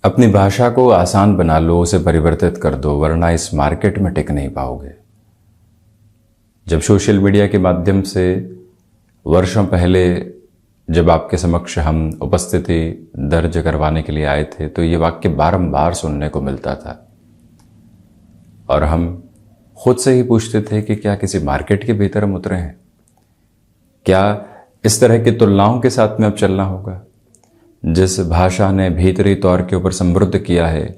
अपनी भाषा को आसान बना लो, उसे परिवर्तित कर दो, वरना इस मार्केट में टिक नहीं पाओगे। जब सोशल मीडिया के माध्यम से वर्षों पहले जब आपके समक्ष हम उपस्थिति दर्ज करवाने के लिए आए थे, तो ये वाक्य बारंबार सुनने को मिलता था और हम खुद से ही पूछते थे कि क्या किसी मार्केट के भीतर हम उतरे हैं? क्या इस तरह की तुलनाओं के साथ में अब चलना होगा? जिस भाषा ने भीतरी तौर के ऊपर समृद्ध किया है,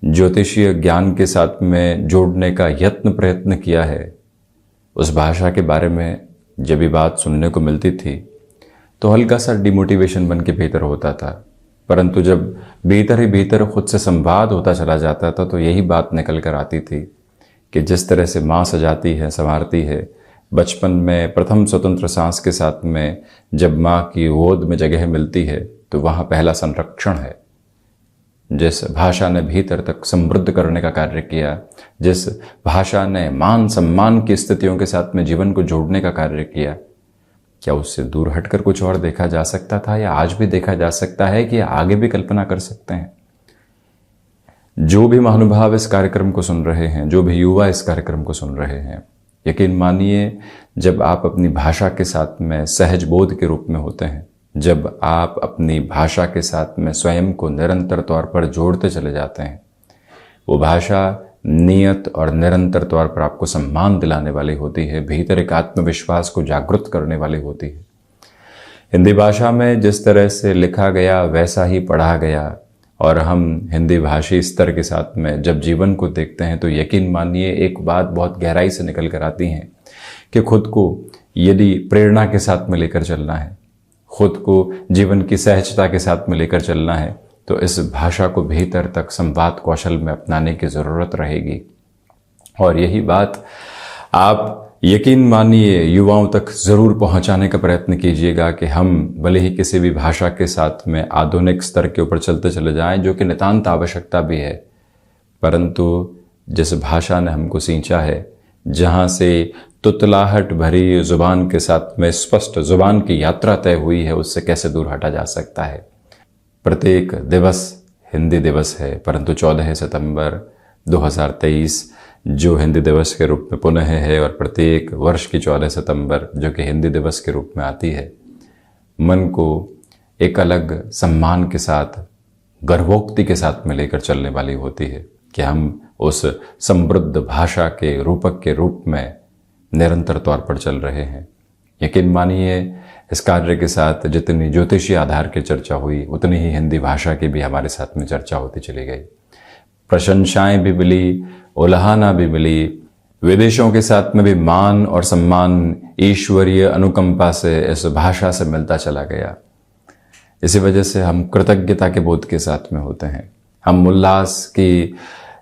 ज्योतिषीय ज्ञान के साथ में जोड़ने का यत्न प्रयत्न किया है, उस भाषा के बारे में जब भी बात सुनने को मिलती थी तो हल्का सा डिमोटिवेशन बन के भीतर होता था। परंतु जब भीतर ही भीतर खुद से संवाद होता चला जाता था तो यही बात निकल कर आती थी कि जिस तरह से माँ सजाती है, संवारती है, बचपन में प्रथम स्वतंत्र सांस के साथ में जब माँ की गोद में जगह मिलती है तो वहाँ पहला संरक्षण है। जिस भाषा ने भीतर तक समृद्ध करने का कार्य किया, जिस भाषा ने मान सम्मान की स्थितियों के साथ में जीवन को जोड़ने का कार्य किया, क्या उससे दूर हटकर कुछ और देखा जा सकता था या आज भी देखा जा सकता है कि आगे भी कल्पना कर सकते हैं? जो भी महानुभाव इस कार्यक्रम को सुन रहे हैं, जो भी युवा इस कार्यक्रम को सुन रहे हैं, यकीन मानिए जब आप अपनी भाषा के साथ में सहज बोध के रूप में होते हैं, जब आप अपनी भाषा के साथ में स्वयं को निरंतर तौर पर जोड़ते चले जाते हैं, वो भाषा नियत और निरंतर तौर पर आपको सम्मान दिलाने वाली होती है, भीतर एक आत्मविश्वास को जागृत करने वाली होती है। हिंदी भाषा में जिस तरह से लिखा गया वैसा ही पढ़ा गया और हम हिंदी भाषी स्तर के साथ में जब जीवन को देखते हैं तो यकीन मानिए एक बात बहुत गहराई से निकल कर आती है कि खुद को यदि प्रेरणा के साथ में लेकर चलना है, खुद को जीवन की सहजता के साथ में लेकर चलना है, तो इस भाषा को भीतर तक संवाद कौशल में अपनाने की ज़रूरत रहेगी। और यही बात आप यकीन मानिए युवाओं तक ज़रूर पहुंचाने का प्रयत्न कीजिएगा कि हम भले ही किसी भी भाषा के साथ में आधुनिक स्तर के ऊपर चलते चले जाएं, जो कि नितांत आवश्यकता भी है, परंतु जिस भाषा ने हमको सींचा है, जहाँ से तुतलाहट भरी जुबान के साथ में स्पष्ट जुबान की यात्रा तय हुई है, उससे कैसे दूर हटा जा सकता है? प्रत्येक दिवस हिंदी दिवस है, परंतु 14 सितंबर 2023 जो हिंदी दिवस के रूप में पुनः है और प्रत्येक वर्ष की 14 सितंबर जो कि हिंदी दिवस के रूप में आती है, मन को एक अलग सम्मान के साथ, गर्वोक्ति के साथ में लेकर चलने वाली होती है कि हम उस समृद्ध भाषा के रूपक के रूप में निरंतर तौर पर चल रहे हैं। यकीन मानिए इस कार्य के साथ जितनी ज्योतिषीय आधार की चर्चा हुई, उतनी ही हिंदी भाषा की भी हमारे साथ में चर्चा होती चली गई। प्रशंसाएं भी मिली, उल्हाना भी मिली, विदेशों के साथ में भी मान और सम्मान ईश्वरीय अनुकंपा से इस भाषा से मिलता चला गया। इसी वजह से हम कृतज्ञता के बोध के साथ में होते हैं, हम उल्लास की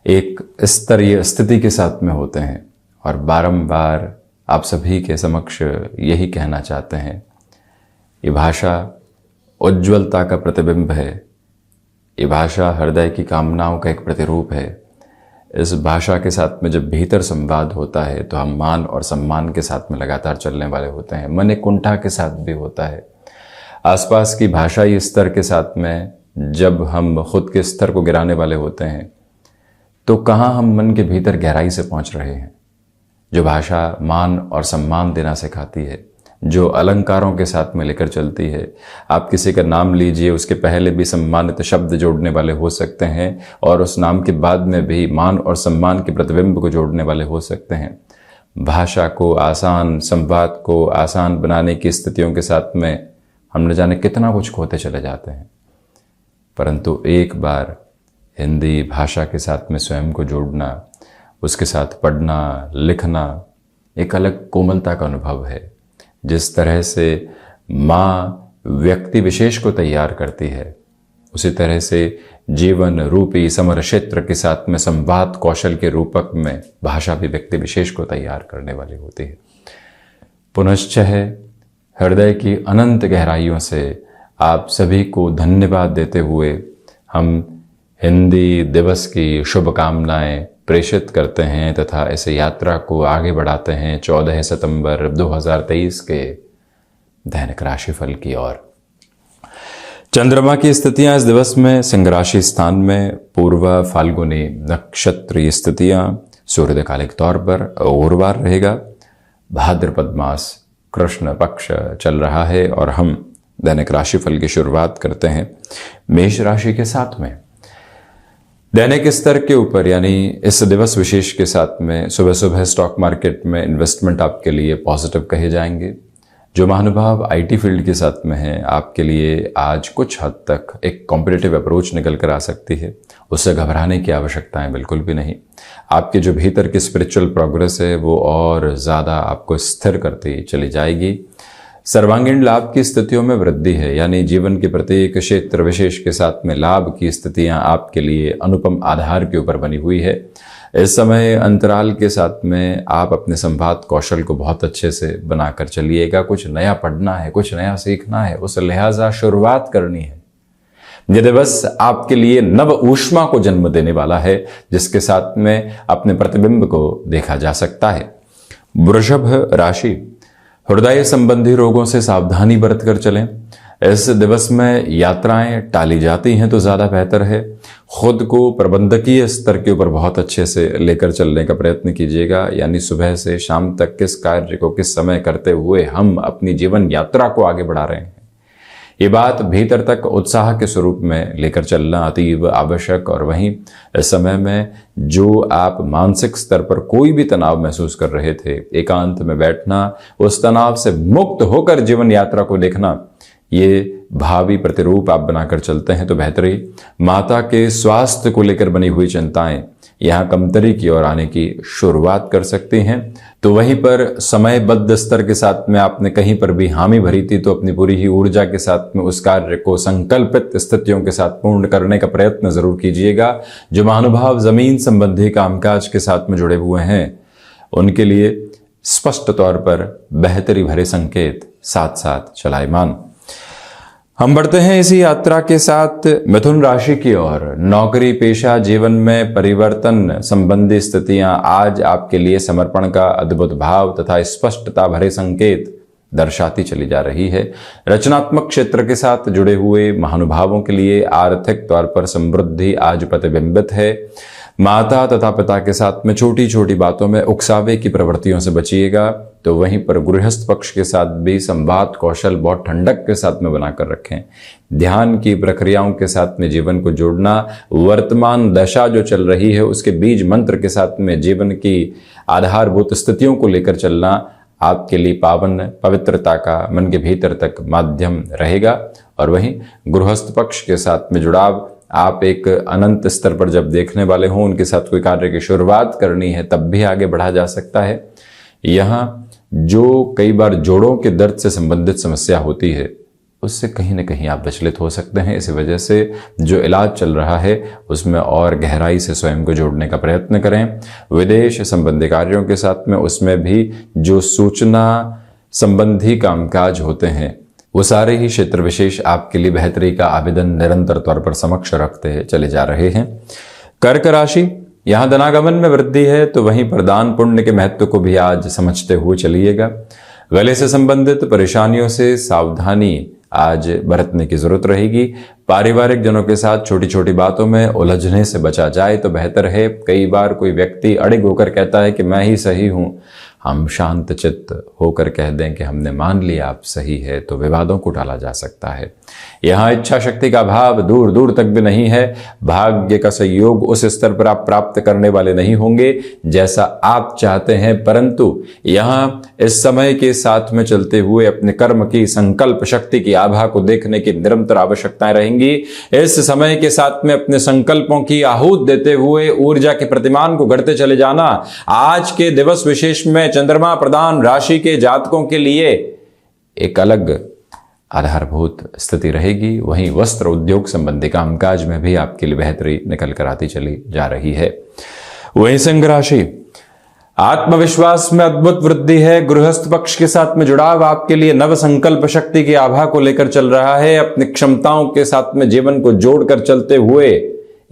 एक स्तरीय स्थिति के साथ में होते हैं और बारंबार आप सभी के समक्ष यही कहना चाहते हैं, ये भाषा उज्ज्वलता का प्रतिबिंब है, ये भाषा हृदय की कामनाओं का एक प्रतिरूप है। इस भाषा के साथ में जब भीतर संवाद होता है तो हम मान और सम्मान के साथ में लगातार चलने वाले होते हैं, मन एक कुंठा के साथ भी होता है। आसपास की भाषाई स्तर के साथ में जब हम खुद के स्तर को गिराने वाले होते हैं तो कहाँ हम मन के भीतर गहराई से पहुँच रहे हैं? जो भाषा मान और सम्मान देना सिखाती है, जो अलंकारों के साथ में लेकर चलती है, आप किसी का नाम लीजिए, उसके पहले भी सम्मानित शब्द जोड़ने वाले हो सकते हैं और उस नाम के बाद में भी मान और सम्मान के प्रतिबिंब को जोड़ने वाले हो सकते हैं। भाषा को आसान, संवाद को आसान बनाने की स्थितियों के साथ में हम न जाने कितना कुछ खोते चले जाते हैं, परंतु एक बार हिंदी भाषा के साथ में स्वयं को जोड़ना, उसके साथ पढ़ना, लिखना एक अलग कोमलता का अनुभव है। जिस तरह से माँ व्यक्ति विशेष को तैयार करती है, उसी तरह से जीवन रूपी समर क्षेत्र के साथ में संवाद कौशल के रूपक में भाषा भी व्यक्ति विशेष को तैयार करने वाली होती है। पुनश्च हृदय की अनंत गहराइयों से आप सभी को धन्यवाद देते हुए हम हिंदी दिवस की शुभकामनाएं प्रेषित करते हैं तथा इस यात्रा को आगे बढ़ाते हैं 14 सितंबर 2023 के दैनिक राशिफल की ओर। चंद्रमा की स्थितियां इस दिवस में सिंह राशि स्थान में पूर्व फाल्गुनी नक्षत्रीय स्थितियां सूर्यकालिक तौर पर गुरुवार रहेगा। भाद्रपद मास कृष्ण पक्ष चल रहा है और हम दैनिक राशिफल की शुरुआत करते हैं मेष राशि के साथ में। दैनिक स्तर के ऊपर यानी इस दिवस विशेष के साथ में सुबह सुबह स्टॉक मार्केट में इन्वेस्टमेंट आपके लिए पॉजिटिव कहे जाएंगे। जो महानुभाव आईटी फील्ड के साथ में हैं, आपके लिए आज कुछ हद तक एक कॉम्पिटिटिव अप्रोच निकल कर आ सकती है। उससे घबराने की आवश्यकता है बिल्कुल भी नहीं। आपके जो भीतर की स्पिरिचुअल प्रोग्रेस है वो और ज़्यादा आपको स्थिर करती चली जाएगी। सर्वांगीण लाभ की स्थितियों में वृद्धि है, यानी जीवन के प्रत्येक क्षेत्र विशेष के साथ में लाभ की स्थितियां आपके लिए अनुपम आधार के ऊपर बनी हुई है। इस समय अंतराल के साथ में आप अपने संवाद कौशल को बहुत अच्छे से बनाकर चलिएगा। कुछ नया पढ़ना है, कुछ नया सीखना है, उस लिहाजा शुरुआत करनी है। यह दिवस आपके लिए नव ऊष्मा को जन्म देने वाला है, जिसके साथ में अपने प्रतिबिंब को देखा जा सकता है। वृषभ राशि, हृदय संबंधी रोगों से सावधानी बरतकर चलें। इस दिवस में यात्राएं टाली जाती हैं तो ज़्यादा बेहतर है। खुद को प्रबंधकीय स्तर के ऊपर बहुत अच्छे से लेकर चलने का प्रयत्न कीजिएगा, यानी सुबह से शाम तक किस कार्य को किस समय करते हुए हम अपनी जीवन यात्रा को आगे बढ़ा रहे हैं, ये बात भीतर तक उत्साह के स्वरूप में लेकर चलना अतीव आवश्यक। और वहीं इस समय में जो आप मानसिक स्तर पर कोई भी तनाव महसूस कर रहे थे, एकांत में बैठना, उस तनाव से मुक्त होकर जीवन यात्रा को देखना, ये भावी प्रतिरूप आप बनाकर चलते हैं तो बेहतरी। माता के स्वास्थ्य को लेकर बनी हुई चिंताएं यहाँ कमतरी की ओर आने की शुरुआत कर सकती हैं। तो वहीं पर समयबद्ध स्तर के साथ में आपने कहीं पर भी हामी भरी थी तो अपनी पूरी ही ऊर्जा के साथ में उस कार्य को संकल्पित स्थितियों के साथ पूर्ण करने का प्रयत्न जरूर कीजिएगा। जो महानुभाव जमीन संबंधी कामकाज के साथ में जुड़े हुए हैं, उनके लिए स्पष्ट तौर पर बेहतरी भरे संकेत साथ साथ चलायमान। हम बढ़ते हैं इसी यात्रा के साथ मिथुन राशि की ओर। नौकरी पेशा जीवन में परिवर्तन संबंधी स्थितियां आज आपके लिए समर्पण का अद्भुत भाव तथा स्पष्टता भरे संकेत दर्शाती चली जा रही है। रचनात्मक क्षेत्र के साथ जुड़े हुए महानुभावों के लिए आर्थिक तौर पर समृद्धि आज प्रतिबिंबित है। माता तथा पिता के साथ में छोटी छोटी बातों में उकसावे की प्रवृत्तियों से बचिएगा। तो वहीं पर गृहस्थ पक्ष के साथ भी संवाद कौशल बहुत ठंडक के साथ में बनाकर रखें। ध्यान की प्रक्रियाओं के साथ में जीवन को जोड़ना, वर्तमान दशा जो चल रही है उसके बीज मंत्र के साथ में जीवन की आधारभूत स्थितियों को लेकर चलना आपके लिए पावन पवित्रता का मन के भीतर तक माध्यम रहेगा। और वहीं गृहस्थ पक्ष के साथ में जुड़ाव आप एक अनंत स्तर पर जब देखने वाले हों, उनके साथ कोई कार्य की शुरुआत करनी है तब भी आगे बढ़ा जा सकता है। यहाँ जो कई बार जोड़ों के दर्द से संबंधित समस्या होती है, उससे कहीं ना कहीं आप विचलित हो सकते हैं। इसी वजह से जो इलाज चल रहा है उसमें और गहराई से स्वयं को जोड़ने का प्रयत्न करें। विदेश संबंधी कार्यों के साथ में उसमें भी जो सूचना संबंधी कामकाज होते हैं, वो सारे ही क्षेत्र विशेष आपके लिए बेहतरी का आवेदन निरंतर तौर पर समक्ष रखते चले जा रहे हैं। कर्क राशि, यहाँ धनागमन में वृद्धि है तो वहीं प्रदान पुण्य के महत्व को भी आज समझते हुए चलिएगा। गले से संबंधित परेशानियों से सावधानी आज बरतने की जरूरत रहेगी। पारिवारिक जनों के साथ छोटी छोटी बातों में उलझने से बचा जाए तो बेहतर है। कई बार कोई व्यक्ति अड़िग होकर कहता है कि मैं ही सही हूं, हम शांत चित्त होकर कह दें कि हमने मान लिया आप सही है, तो विवादों को टाला जा सकता है। यहाँ इच्छा शक्ति का भाव दूर दूर तक भी नहीं है। भाग्य का सहयोग उस स्तर पर आप प्राप्त करने वाले नहीं होंगे जैसा आप चाहते हैं, परंतु यहाँ इस समय के साथ में चलते हुए अपने कर्म की संकल्प शक्ति की आभा को देखने की निरंतर आवश्यकताएं रहेंगी। इस समय के साथ में अपने संकल्पों की आहूत देते हुए ऊर्जा के प्रतिमान को गढ़ते चले जाना। आज के दिवस विशेष में चंद्रमा प्रधान राशि के जातकों के लिए एक अलग आधारभूत स्थिति रहेगी। वहीं वस्त्र उद्योग संबंधी कामकाज में भी आपके लिए बेहतरी निकल कर आती चली जा रही है। वहीं सिंह राशि, आत्मविश्वास में अद्भुत वृद्धि है। गृहस्थ पक्ष के साथ में जुड़ाव आपके लिए नव संकल्प शक्ति की आभा को लेकर चल रहा है। अपनी क्षमताओं के साथ में जीवन को जोड़कर चलते हुए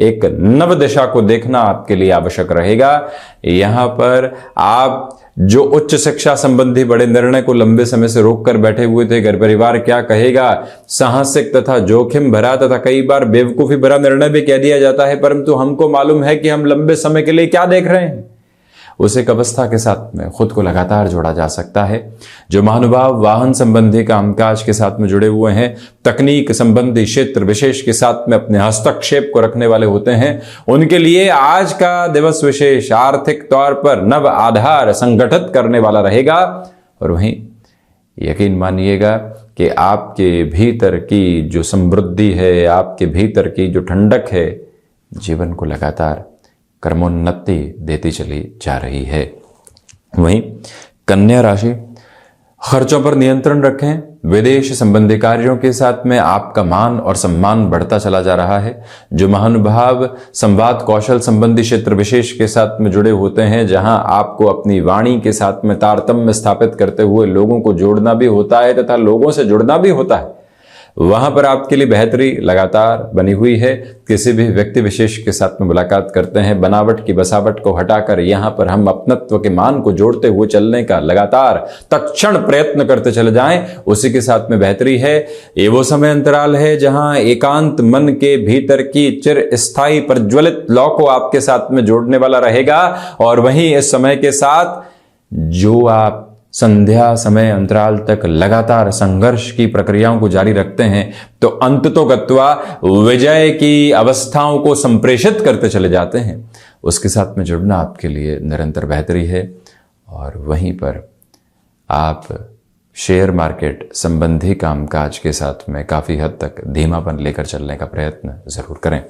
एक नव दिशा को देखना आपके लिए आवश्यक रहेगा। यहां पर आप जो उच्च शिक्षा संबंधी बड़े निर्णय को लंबे समय से रोक कर बैठे हुए थे, घर परिवार क्या कहेगा, साहसिक तथा जोखिम भरा तथा कई बार बेवकूफी भरा निर्णय भी कह दिया जाता है, परंतु हमको मालूम है कि हम लंबे समय के लिए क्या देख रहे हैं, उस एक अवस्था के साथ में खुद को लगातार जोड़ा जा सकता है। जो महानुभाव वाहन संबंधी कामकाज के साथ में जुड़े हुए हैं, तकनीक संबंधी क्षेत्र विशेष के साथ में अपने हस्तक्षेप को रखने वाले होते हैं, उनके लिए आज का दिवस विशेष आर्थिक तौर पर नव आधार संगठित करने वाला रहेगा। और वहीं यकीन मानिएगा कि आपके भीतर की जो समृद्धि है, आपके भीतर की जो ठंडक है, जीवन को लगातार कर्मोन्नति देती चली जा रही है। वहीं कन्या राशि, खर्चों पर नियंत्रण रखें। विदेश संबंधी कार्यों के साथ में आपका मान और सम्मान बढ़ता चला जा रहा है। जो महानुभाव संवाद कौशल संबंधी क्षेत्र विशेष के साथ में जुड़े होते हैं, जहां आपको अपनी वाणी के साथ में तारतम्य स्थापित करते हुए लोगों को जोड़ना भी होता है तथा लोगों से जुड़ना भी होता है, वहां पर आपके लिए बेहतरी लगातार बनी हुई है। किसी भी व्यक्ति विशेष के साथ में मुलाकात करते हैं, बनावट की बसावट को हटाकर यहां पर हम अपनत्व के मान को जोड़ते हुए चलने का लगातार तत्क्षण प्रयत्न करते चले जाएं, उसी के साथ में बेहतरी है। ये वो समय अंतराल है जहां एकांत मन के भीतर की चिर स्थायी प्रज्वलित लौ को आपके साथ में जोड़ने वाला रहेगा। और वहीं इस समय के साथ जो आप संध्या समय अंतराल तक लगातार संघर्ष की प्रक्रियाओं को जारी रखते हैं, तो अंततोगत्वा विजय की अवस्थाओं को संप्रेषित करते चले जाते हैं। उसके साथ में जुड़ना आपके लिए निरंतर बेहतरी है। और वहीं पर आप शेयर मार्केट संबंधी कामकाज के साथ में काफी हद तक धीमापन लेकर चलने का प्रयत्न जरूर करें।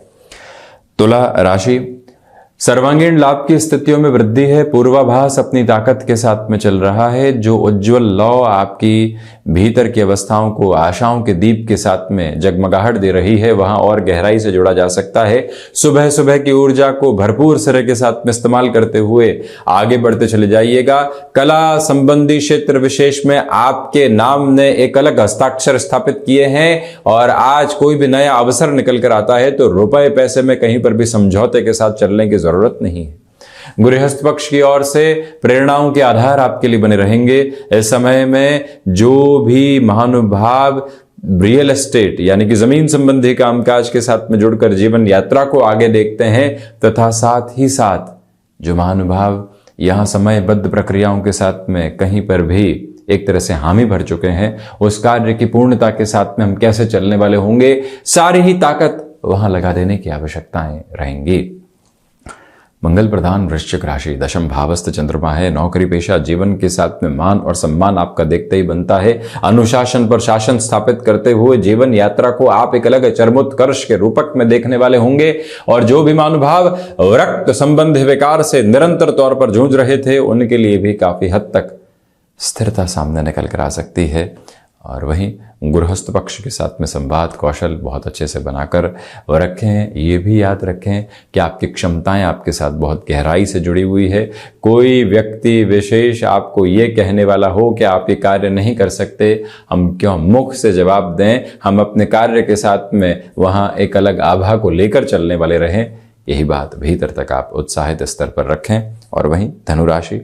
तुला राशि, सर्वांगीण लाभ की स्थितियों में वृद्धि है। पूर्वाभास अपनी ताकत के साथ में चल रहा है। जो उज्जवल लौ आपकी भीतर की अवस्थाओं को आशाओं के दीप के साथ में जगमगाहट दे रही है, वहां और गहराई से जोड़ा जा सकता है। सुबह सुबह की ऊर्जा को भरपूर सिरे के साथ में इस्तेमाल करते हुए आगे बढ़ते चले जाइएगा। कला संबंधी क्षेत्र विशेष में आपके नाम ने एक अलग हस्ताक्षर स्थापित किए हैं, और आज कोई भी नया अवसर निकल कर आता है तो रुपए पैसे में कहीं पर भी समझौते के साथ चलने की जरूरत नहीं है। गृहस्थ पक्ष की ओर से प्रेरणाओं के आधार आपके लिए बने रहेंगे। इस समय में जो भी महानुभाव रियल एस्टेट यानी कि जमीन संबंधी कामकाज के साथ में जुड़कर जीवन यात्रा को आगे देखते हैं, तथा साथ ही साथ जो महानुभाव यहां समयबद्ध प्रक्रियाओं के साथ में कहीं पर भी एक तरह से हामी भर चुके हैं, उस कार्य की पूर्णता के साथ में हम कैसे चलने वाले होंगे, सारी ही ताकत वहां लगा देने की आवश्यकताएं रहेंगी। मंगल प्रधान वृश्चिक राशि, दशम भावस्थ चंद्रमा है। नौकरी पेशा जीवन के साथ में मान और सम्मान आपका देखते ही बनता है। अनुशासन पर शासन स्थापित करते हुए जीवन यात्रा को आप एक अलग चरमोत्कर्ष के रूपक में देखने वाले होंगे। और जो भी महानुभाव रक्त संबंधी विकार से निरंतर तौर पर जूझ रहे थे, उनके लिए भी काफी हद तक स्थिरता सामने निकल कर आ सकती है। और वहीं गृहस्थ पक्ष के साथ में संवाद कौशल बहुत अच्छे से बनाकर रखें। ये भी याद रखें कि आपकी क्षमताएं आपके साथ बहुत गहराई से जुड़ी हुई है। कोई व्यक्ति विशेष आपको ये कहने वाला हो कि आप ये कार्य नहीं कर सकते, हम क्यों मुख से जवाब दें, हम अपने कार्य के साथ में वहां एक अलग आभा को लेकर चलने वाले रहें। यही बात भीतर तक आप उत्साहित स्तर पर रखें। और वहीं धनुराशि,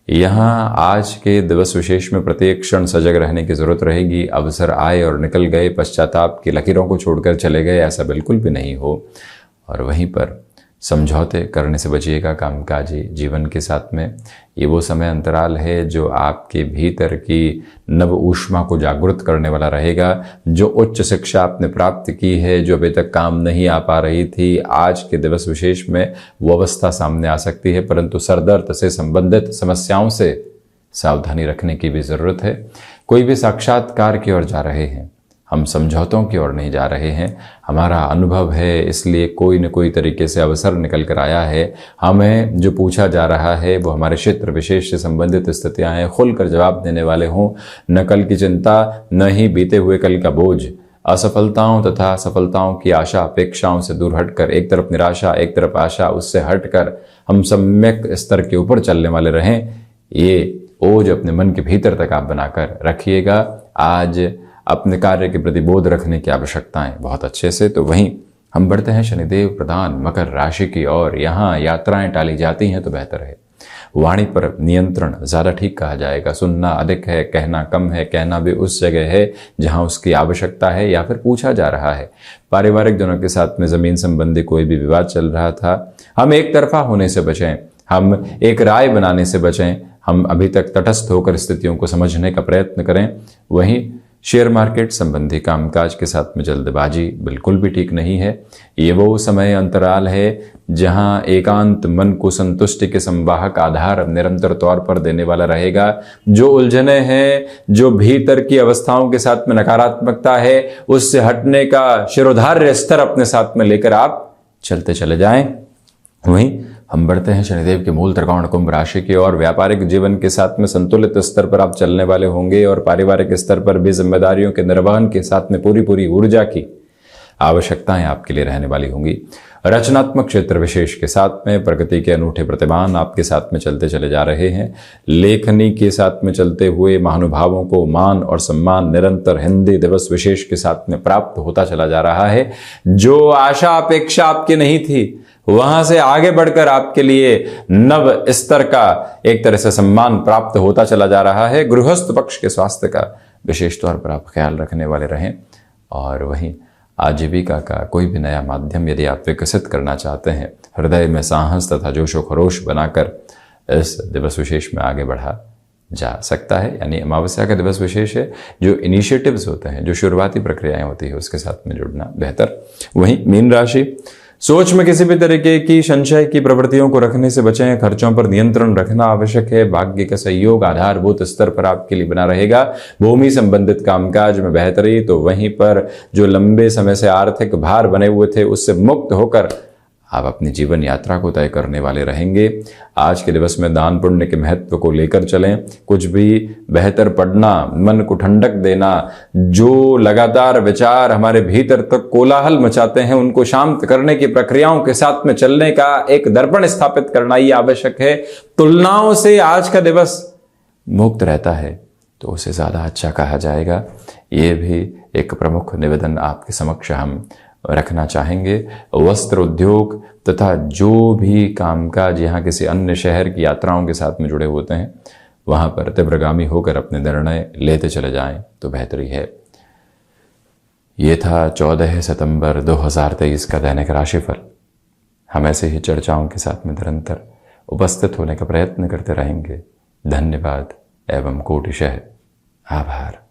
यहाँ आज के दिवस विशेष में प्रत्येक क्षण सजग रहने की जरूरत रहेगी। अवसर आए और निकल गए, पश्चाताप की लकीरों को छोड़कर चले गए, ऐसा बिल्कुल भी नहीं हो। और वहीं पर समझौते करने से बचिएगा कामकाजी जीवन के साथ में। ये वो समय अंतराल है जो आपके भीतर की नव ऊष्मा को जागृत करने वाला रहेगा। जो उच्च शिक्षा आपने प्राप्त की है, जो अभी तक काम नहीं आ पा रही थी, आज के दिवस विशेष में वो अवस्था सामने आ सकती है। परंतु सरदर्द से संबंधित समस्याओं से सावधानी रखने की भी जरूरत है। कोई भी साक्षात्कार की ओर जा रहे हैं, हम समझौतों की ओर नहीं जा रहे हैं। हमारा अनुभव है, इसलिए कोई न कोई तरीके से अवसर निकल कर आया है। हमें जो पूछा जा रहा है वो हमारे क्षेत्र विशेष से संबंधित स्थितियां हैं। खुलकर जवाब देने वाले हों। न कल की चिंता, न ही बीते हुए कल का बोझ। असफलताओं तथा सफलताओं की आशा अपेक्षाओं से दूर हटकर, एक तरफ निराशा एक तरफ आशा, उससे हटकर हम सम्यक स्तर के ऊपर चलने वाले रहें। ये ओज अपने मन के भीतर तक आप बनाकर रखिएगा। आज अपने कार्य के प्रति बोध रखने की आवश्यकताएं बहुत अच्छे से। तो वहीं हम बढ़ते हैं शनिदेव प्रधान मकर राशि की ओर। यहाँ यात्राएं टाली जाती हैं तो बेहतर है। वाणी पर नियंत्रण ज़्यादा ठीक कहा जाएगा। सुनना अधिक है, कहना कम है। कहना भी उस जगह है जहां उसकी आवश्यकता है या फिर पूछा जा रहा है। पारिवारिक जनों के साथ में ज़मीन संबंधी कोई भी विवाद चल रहा था, हम एक तरफा होने से बचें, हम एक राय बनाने से बचें। हम अभी तक तटस्थ होकर स्थितियों को समझने का प्रयत्न करें। वहीं शेयर मार्केट संबंधी कामकाज के साथ में जल्दबाजी बिल्कुल भी ठीक नहीं है। ये वो समय अंतराल है जहां एकांत मन को संतुष्टि के संवाहक आधार निरंतर तौर पर देने वाला रहेगा। जो उलझने हैं, जो भीतर की अवस्थाओं के साथ में नकारात्मकता है, उससे हटने का शिरोधार्य स्तर अपने साथ में लेकर आप चलते चले जाएं। वहीं हम बढ़ते हैं शनिदेव के मूल त्रिकोण कुंभ राशि की ओर। व्यापारिक जीवन के साथ में संतुलित स्तर पर आप चलने वाले होंगे और पारिवारिक स्तर पर भी जिम्मेदारियों के निर्वहन के साथ में पूरी ऊर्जा की आवश्यकताएं आपके लिए रहने वाली होंगी। रचनात्मक क्षेत्र विशेष के साथ में प्रगति के अनूठे प्रतिमान आपके साथ में चलते चले जा रहे हैं। लेखनी के साथ में चलते हुए महानुभावों को मान और सम्मान निरंतर हिंदी दिवस विशेष के साथ में प्राप्त होता चला जा रहा है। जो आशा अपेक्षा आपकी नहीं थी, वहां से आगे बढ़कर आपके लिए नव स्तर का एक तरह से सम्मान प्राप्त होता चला जा रहा है। गृहस्थ पक्ष के स्वास्थ्य का विशेष तौर पर आप ख्याल रखने वाले रहें। और वहीं आजीविका का कोई भी नया माध्यम यदि आप विकसित करना चाहते हैं, हृदय में साहस तथा जोशो खरोश बनाकर इस दिवस विशेष में आगे बढ़ा जा सकता है। यानी अमावस्या का दिवस विशेष है। जो इनिशिएटिव्स होते हैं, जो शुरुआती प्रक्रियाएं होती है, उसके साथ में जुड़ना बेहतर। वहीं मीन राशि, सोच में किसी भी तरीके की संशय की प्रवृत्तियों को रखने से बचें। खर्चों पर नियंत्रण रखना आवश्यक है। भाग्य का सहयोग आधारभूत स्तर पर आपके लिए बना रहेगा। भूमि संबंधित कामकाज में बेहतरी, तो वहीं पर जो लंबे समय से आर्थिक भार बने हुए थे, उससे मुक्त होकर आप अपनी जीवन यात्रा को तय करने वाले रहेंगे। आज के दिवस में दान पुण्य के महत्व को लेकर चलें। कुछ भी बेहतर पढ़ना, मन को ठंडक देना, जो लगातार विचार हमारे भीतर तक कोलाहल मचाते हैं, उनको शांत करने की प्रक्रियाओं के साथ में चलने का एक दर्पण स्थापित करना ही आवश्यक है। तुलनाओं से आज का दिवस मुक्त रहता है तो उसे ज़्यादा अच्छा कहा जाएगा। ये भी एक प्रमुख निवेदन आपके समक्ष हम रखना चाहेंगे। वस्त्र उद्योग तथा जो भी कामकाज यहाँ किसी अन्य शहर की यात्राओं के साथ में जुड़े होते हैं, वहाँ पर तीव्रगामी होकर अपने निर्णय लेते चले जाएं तो बेहतरी है। ये था 14 सितंबर 2023 का दैनिक राशिफल। हम ऐसे ही चर्चाओं के साथ में निरंतर उपस्थित होने का प्रयत्न करते रहेंगे। धन्यवाद एवं कोटिशः आभार।